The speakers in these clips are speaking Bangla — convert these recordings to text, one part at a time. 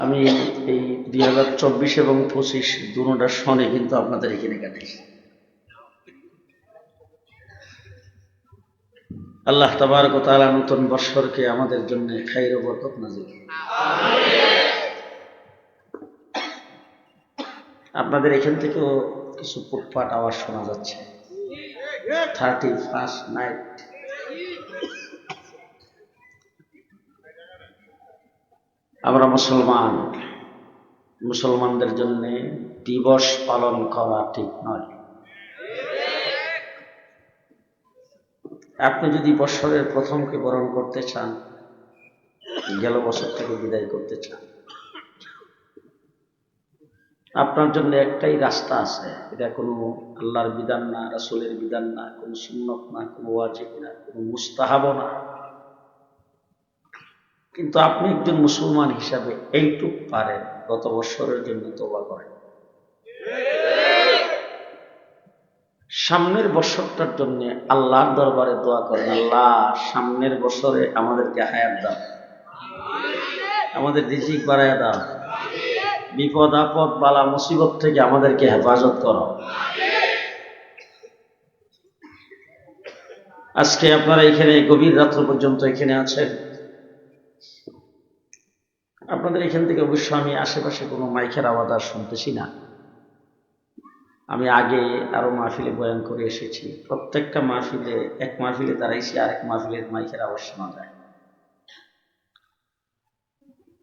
আমি এই 2024 এবং 25 দুটোটার সনে কিন্তু আপনাদের এখানে কাটাইছি। আল্লাহ তাবারক ওয়া তাআলা নতুন বৎসরকে আমাদের জন্য খাইর ও বরকত নাজিল করুন। আপনাদের এখান থেকেও কিছু ফুটফাট আওয়াজ শোনা যাচ্ছে। 31st নাইট আমরা মুসলমানদের জন্য দিবস পালন করা ঠিক নয়। আপনি যদি বৎসরের প্রথমকে বরণ করতে চান, গেল বছর থেকে বিদায় করতে চান, আপনার জন্য একটাই রাস্তা আছে। এটা কোনো আল্লাহর বিধান না, রাসূলের বিধান না, কোনো সুন্নত না, কোনো ওয়াজিব না, কোনো মুস্তাহাব না। কিন্তু আপনি একজন মুসলমান হিসাবে এইটুক পারেন, গত বছরের জন্য তওবা করেন, সামনের বছরটার জন্য আল্লাহর দরবারে দোয়া করেন, আল্লাহ সামনের বছরে আমাদেরকে হায়াত দাও, আমাদের রিজিক বাড়ায় দাও, বিপদ আপদ বালা মুসিবত থেকে আমাদেরকে হেফাজত করো। আজকে আপনারা এখানে গভীর রাত্র পর্যন্ত এখানে আছেন। আপনাদের এখান থেকে অবশ্য আমি আশেপাশে কোনো মাইকের আওয়াজ আর শুনতেছি না। আমি আগে আরো মাহফিলে বয়ান করে এসেছি, প্রত্যেকটা মাহফিলে এক মাহফিলে দাঁড়াইছি, আরেক মাহফিলের মাইকের আওয়াজ শোনা যায়।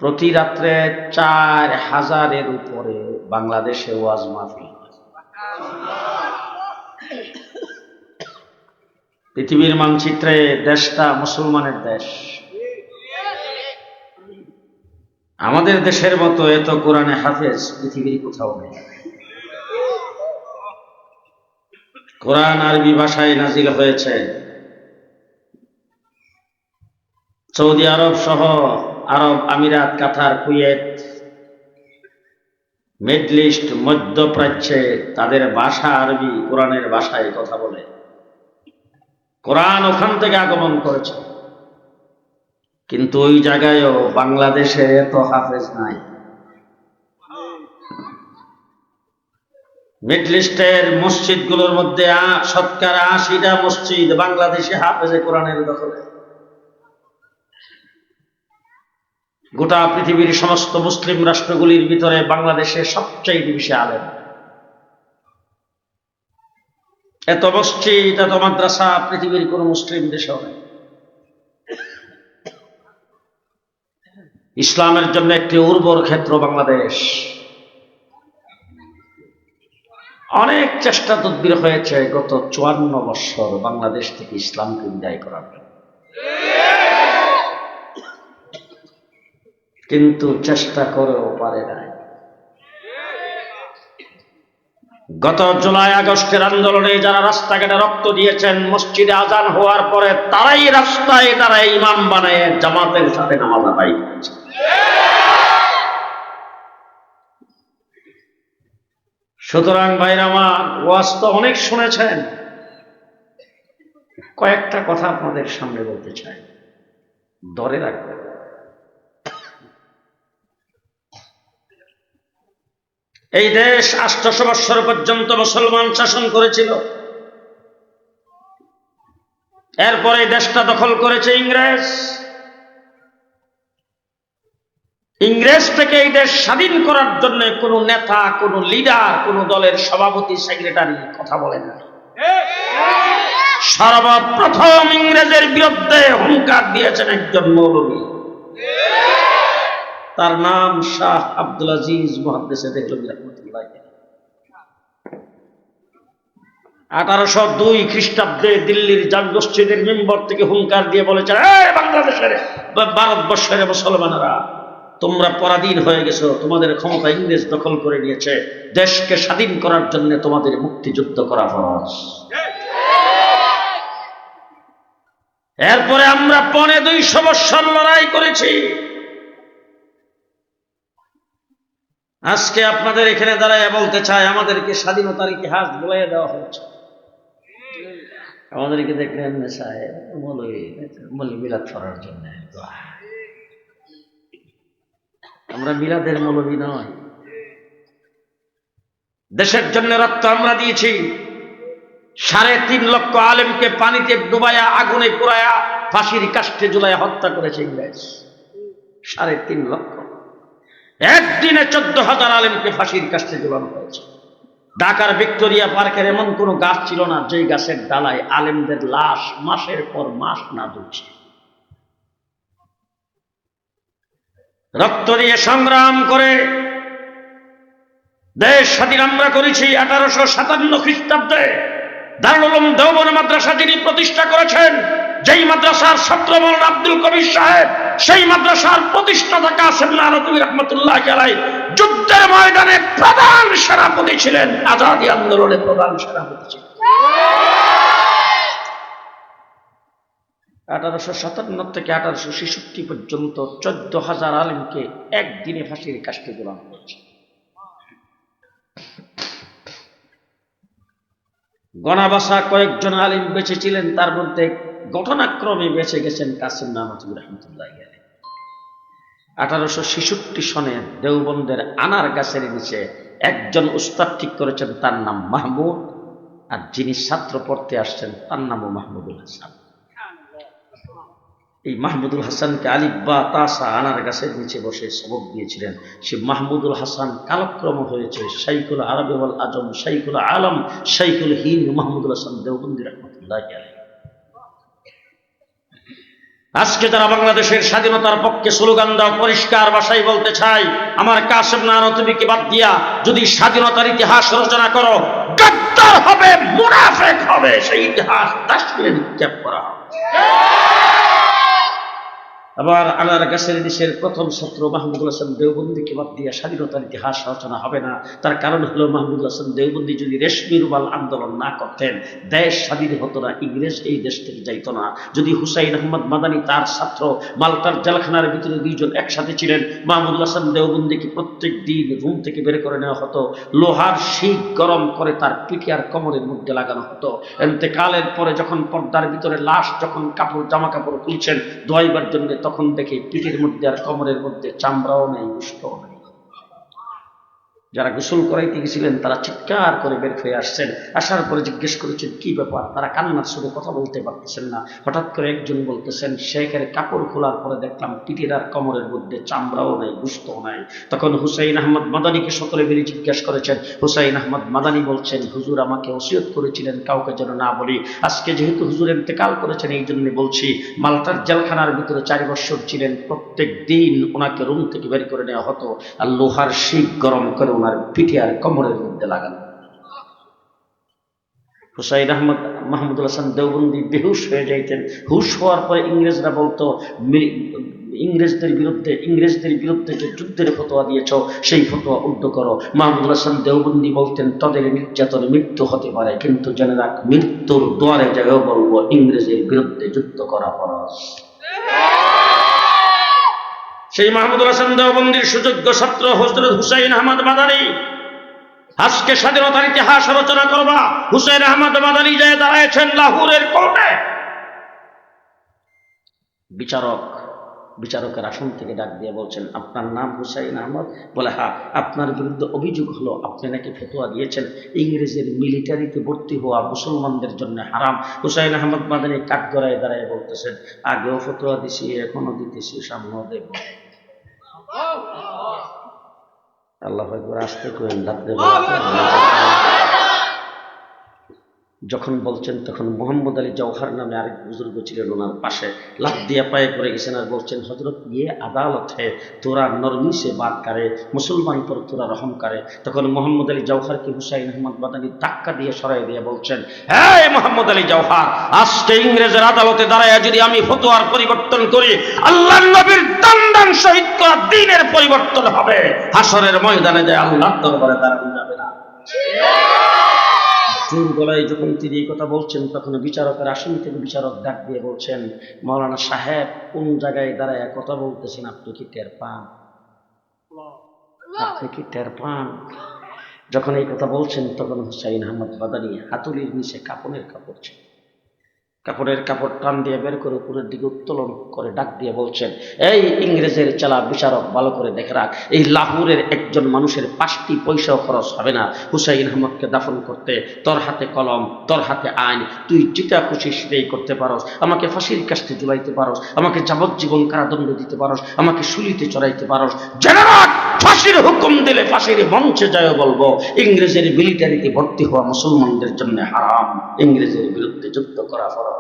প্রতি রাত্রে 4000-এর উপরে বাংলাদেশে ওয়াজ মাহফিল। পৃথিবীর মানচিত্রে দেশটা মুসলমানের দেশ। আমাদের দেশের মতো এত কোরআনে হাফেজ পৃথিবীর কোথাও নেই। কোরআন আরবি ভাষায় নাজিল হয়েছে। সৌদি আরব সহ আরব আমিরাত, কাতার, কুয়েত, মিডল ইস্ট, মধ্যপ্রাচ্যে তাদের ভাষা আরবি, কোরআনের ভাষায় কথা বলে। কোরআন ওখান থেকে আগমন করেছে, কিন্তু ওই জায়গায়ও বাংলাদেশের এত হাফেজ নাই। মিডল ইস্টের মসজিদগুলোর মধ্যে 80টা মসজিদ বাংলাদেশে হাফেজে কোরআনের দখলে। গোটা পৃথিবীর সমস্ত মুসলিম রাষ্ট্রগুলির ভিতরে বাংলাদেশে সবচেয়ে বেশি আলেম। এত মসজিদ, এত মাদ্রাসা পৃথিবীর কোন মুসলিম দেশেও নেই। ইসলামের জন্য একটি উর্বর ক্ষেত্র বাংলাদেশ। অনেক চেষ্টা তদবির হয়েছে গত 54 বছর বাংলাদেশ থেকে ইসলামকে বিদায় করার জন্য, কিন্তু চেষ্টা করেও পারে নাই। গত জুলাই আগস্টের আন্দোলনে যারা রাস্তাঘাটে রক্ত দিয়েছেন, মসজিদে আজান হওয়ার পরে তারাই রাস্তায় দাঁড়ায় ইমাম বানায় জামাতের সাথে নামাজ আদায় করেছে। সুতরাং ভাইরা আমার, ওয়াজ তো অনেক শুনেছেন, কয়েকটা কথা আপনাদের সামনে বলতে চাই, ধরে রাখবেন। এই দেশ 800 বৎসর পর্যন্ত মুসলমান শাসন করেছিল। এরপরে দেশটা দখল করেছে ইংরেজ। ইংরেজ থেকে এই দেশ স্বাধীন করার জন্য কোন নেতা, কোন লিডার, কোন দলের সভাপতি, সেক্রেটারি কথা বলে না। সর্বপ্রথম ইংরেজের বিরুদ্ধে হুঙ্কার দিয়েছেন একজন মৌলবী, তার নাম শাহ আব্দুল আজিজ মুহাদ্দিসে দেহলভী রাহমাতুল্লাহ। 1802 খ্রিস্টাব্দে দিল্লির জামে মসজিদের মেম্বার থেকে হুঙ্কার দিয়ে বলেছেন, বাংলাদেশের, ভারতবর্ষের মুসলমানেরা, তোমরা পরাধীন হয়ে গেছো, তোমাদের ক্ষমতা ইংরেজ দখল করে নিয়েছে, দেশকে স্বাধীন করার জন্য তোমাদের মুক্তিযুদ্ধ করা ফরজ। এরপরে আমরা 250 বৎসর লড়াই করেছি। আজকে আপনাদের এখানে দাঁড়ায় বলতে চাই, আমাদেরকে স্বাধীনতার ইতিহাস বলে দেওয়া হয়েছে। আমাদেরকে দেখলেন মৌলবী মিলাদ করার জন্য। আমরা মিলাদের মৌলবী নয়। দেশের জন্য রক্ত আমরা দিয়েছি। 3.5 লক্ষ আলেমকে পানিতে ডুবায়া, আগুনে পোড়ায়া, ফাঁসির কাষ্ঠে ঝুলাইয়া হত্যা করেছে ইংরেজ। 3.5 লক্ষ। একদিনে 14,000 আলেমকে ফাঁসির কাষ্ঠে ঝুলানো হয়েছে। ঢাকার ভিক্টোরিয়া পার্কের এমন কোন গাছ ছিল না যে গাছের ডালায় আলেমদের লাশ মাসের পর মাস না ঝুলছে। রক্ত দিয়ে সংগ্রাম করে দেশ স্বাধীন আমরা করেছি। 1857 খ্রিস্টাব্দে দারুল উলুম দেওবন্দ মাদ্রাসা যিনি প্রতিষ্ঠা করেছেন, যেই মাদ্রাসার ছাত্র মৌলানা আব্দুল কবির সাহেব, সেই মাদ্রাসার প্রতিষ্ঠাতা কাসেম নানতুবি রাহমাতুল্লাহ আলাইহি যুদ্ধের ময়দানে প্রধান সেনাপতি ছিলেন, আজাদী আন্দোলনের প্রধান সেনাপতি ছিলেন। 1857 থেকে 1866 পর্যন্ত 14,000 আলেমকে একদিনে ফাঁসির কাষ্ঠে ঝুলানো হয়েছে। গণাবাসা কয়েকজন আলিম বেঁচে ছিলেন, তার মধ্যে ঘটনাক্রমে বেঁচে গেছেন কাসেম নানতুবি রাহমাতুল্লাহ আলাইহি। 1866 সনে দেওবন্দের আনার গাছের নিচে একজন উস্তাদ ঠিক করেছেন, তার নাম মাহমুদ, আর যিনি ছাত্র পড়তে আসছেন তার নামও মাহমুদুল হাসান। এই মাহমুদুল হাসানকে আলিফ বা তাসা আনার গাছের নিচে বসে সবক দিয়েছিলেন। সে মাহমুদুল হাসান কালক্রম হয়েছে শাইখুল আরবি ওয়াল আজম, শাইখুল আলম, শাইখুল হিন্দ মাহমুদুল হাসান দেওবন্দি রাহমাতুল্লাহ আলাইহি। আজকে যারা বাংলাদেশের স্বাধীনতার পক্ষে স্লোগান দাও, পরিষ্কার ভাষায় বলতে চাই, আমার কাসেম নানতুবিকে বাদ দিয়া যদি স্বাধীনতার ইতিহাস রচনা করো, গাদ্দার হবে, মুনাফিক হবে, সেই ইতিহাস ডাস্টবিনে নিক্ষেপ করা হবে। আবার আনার গাছের নিচের প্রথম ছাত্র মাহমুদুল হাসান দেওবন্দিকে বাদ দিয়ে স্বাধীনতার ইতিহাস রচনা হবে না। তার কারণ হলো মাহমুদুল হাসান দেওবন্দি যদি রেশমি রুমাল আন্দোলন না করতেন, দেশ স্বাধীন হতো না, ইংরেজ এই দেশ থেকে যাইতো না। যদি হুসাইন আহমদ মাদানী তার ছাত্র মাল্টার জেলখানার ভিতরে 2 জন একসাথে ছিলেন, মাহমুদুল হাসান দেওবন্দিকে প্রত্যেক দিন রুম থেকে বের করে নেওয়া হতো, লোহার শিক গরম করে তার পিঠে আর কোমরের মধ্যে লাগানো হতো। ইন্তেকালের পরে যখন পর্দার ভিতরে লাশ যখন কাপড় জামা কাপড় খুলছেন ধোয়াইবার জন্য, তখন দেখে পিঠের মধ্যে আর কোমরের মধ্যে চামড়াও নেই, গোশতও নেই। যারা গোসল করাইতে গেছিলেন তারা চিৎকার করে বের হয়ে আসছেন। আসার পরে জিজ্ঞেস করেছেন কি ব্যাপার, তারা কান্নার সুরে কথা বলতে পারতেছেন না। হঠাৎ করে একজন বলতেছেন, শেখের কাপড় খোলার পরে দেখলাম পিঠের আর কোমরের মধ্যে চামড়াও নেই, গোশতও নাই। তখন হুসাইন আহমদ মাদানীকে সকলে মিলে জিজ্ঞেস করেছেন। হুসাইন আহমদ মাদানী বলছেন, হুজুর আমাকে ওসিয়ত করেছিলেন কাউকে যেন না বলি। আজকে যেহেতু হুজুর ইন্তেকাল করেছেন এই জন্য বলছি। মাল্টার জেলখানার ভিতরে 4 বছর ছিলেন, প্রত্যেক দিন ওনাকে রুম থেকে বের করে নেওয়া হতো আর লোহার শিক গরম করে ওনার পিঠে আর কোমরের মধ্যে লাগানো। হুসাইন আহমদ মাহমুদুল হাসান দেওবন্দি বেহুশ হয়ে যাইতেন। হুশ হওয়ার পরে ইংরেজরা বলতো, ইংরেজদের বিরুদ্ধে যে যুদ্ধের ফতোয়া দিয়েছ সেই ফতোয়া উদ্ধ করো। মাহমুদুল হাসান দেওবন্দি বলতেন, তাদের নির্যাতনে মৃত্যু হতে পারে, কিন্তু জেনে রাখ মৃত্যুর দ্বারে যাও বলবো ইংরেজের বিরুদ্ধে যুদ্ধ করা ফরজ। সেই মাহমুদুল হাসান দেওবন্দির সুযোগ্য ছাত্র হযরত হুসাইন আহমদ মাদানী। আজকে স্বাধীনতার ইতিহাস রচনা করবা, হুসাইন আহমদ মাদানী যায় দাঁড়াইছেন লাহোরের কোর্টে। বিচারকের আসন থেকে ডাক দিয়ে বলছেন, আপনার নাম হুসাইন আহমদ? বলে হ্যাঁ। আপনার বিরুদ্ধে অভিযোগ হলো আপনি নাকি ফতোয়া দিয়েছেন ইংরেজের মিলিটারিতে ভর্তি হওয়া মুসলমানদের জন্য হারাম। হুসাইন আহমদ মাদানী কাঠগড়ায় দাঁড়ায় বলতেছেন, আগেও ফতোয়া দিছি, এখনো দিতেছি, সামনেও দেব। আল্লাহ আকবার, আসতে করেন। যখন বলছেন তখন মোহাম্মদ আলী জওহার নামে আরেক বুজুর্গ ছিলেন, ওনার পাশে লাফ দিয়ে পায়ে পড়ে গেছেন আর বলছেন, হযরত ইয়ে আদালত হে, তোরা নরমি সে বাত করে, মুসলমান পর তোরা রহম করে। তখন মোহাম্মদ আলী জওহারকে হুসাইন আহমদ মাদানী ধাক্কা দিয়ে সরাই দিয়ে বলছেন, হ্যাঁ মোহাম্মদ আলী জওহার, আজকে ইংরেজের আদালতে দাঁড়ায় যদি আমি ফতোয়ার পরিবর্তন করি, আল্লাহর নবীর দান শহীদ করা দ্বীনের পরিবর্তন হবে। হাসরের ময়দানে যায় আল্লাহর দরবারে দাঁড়ানো যাবে না। জোর গলায় যখন তিনি এই কথা বলছেন, তখন বিচারকের আসন থেকে বিচারক ডাক দিয়ে বলছেন, মাওলানা সাহেব কোন জায়গায় দাঁড়ায় কথা বলতেছেন, আপনি কি টের পান? আপনি কি টের পান? যখন এই কথা বলছেন তখন হুসাইন আহমদ মাদানী হাতুড়ির নিচে কাপড়ের কাপড় ছিল। কাপড়ের কাপড় টান দিয়ে বের করে উপরের দিকে উত্তোলন করে ডাক দিয়ে বলছেন, এই ইংরেজের চালা বিচারক, ভালো করে দেখে রাখ, এই লাহোরের একজন মানুষের 5টি পয়সাও খরচ হবে না হুসাইন আহমদকে দাফন করতে। তোর হাতে কলম, তোর হাতে আইন, তুই যেটা খুশি সেটাই করতে পারস। আমাকে ফাঁসির কাস্তে ঝুলাইতে পারস, আমাকে যাবজ্জীবন কারাদণ্ড দিতে পারস, আমাকে শুলিতে চড়াইতে পারস। জেনে রাখ, ফাঁসির হুকুম দিলে ফাঁসির মঞ্চে যায় বলবো, ইংরেজের মিলিটারিতে ভর্তি হওয়া মুসলমানদের জন্য হারাম, ইংরেজের বিরুদ্ধে যুদ্ধ করা ফরজ।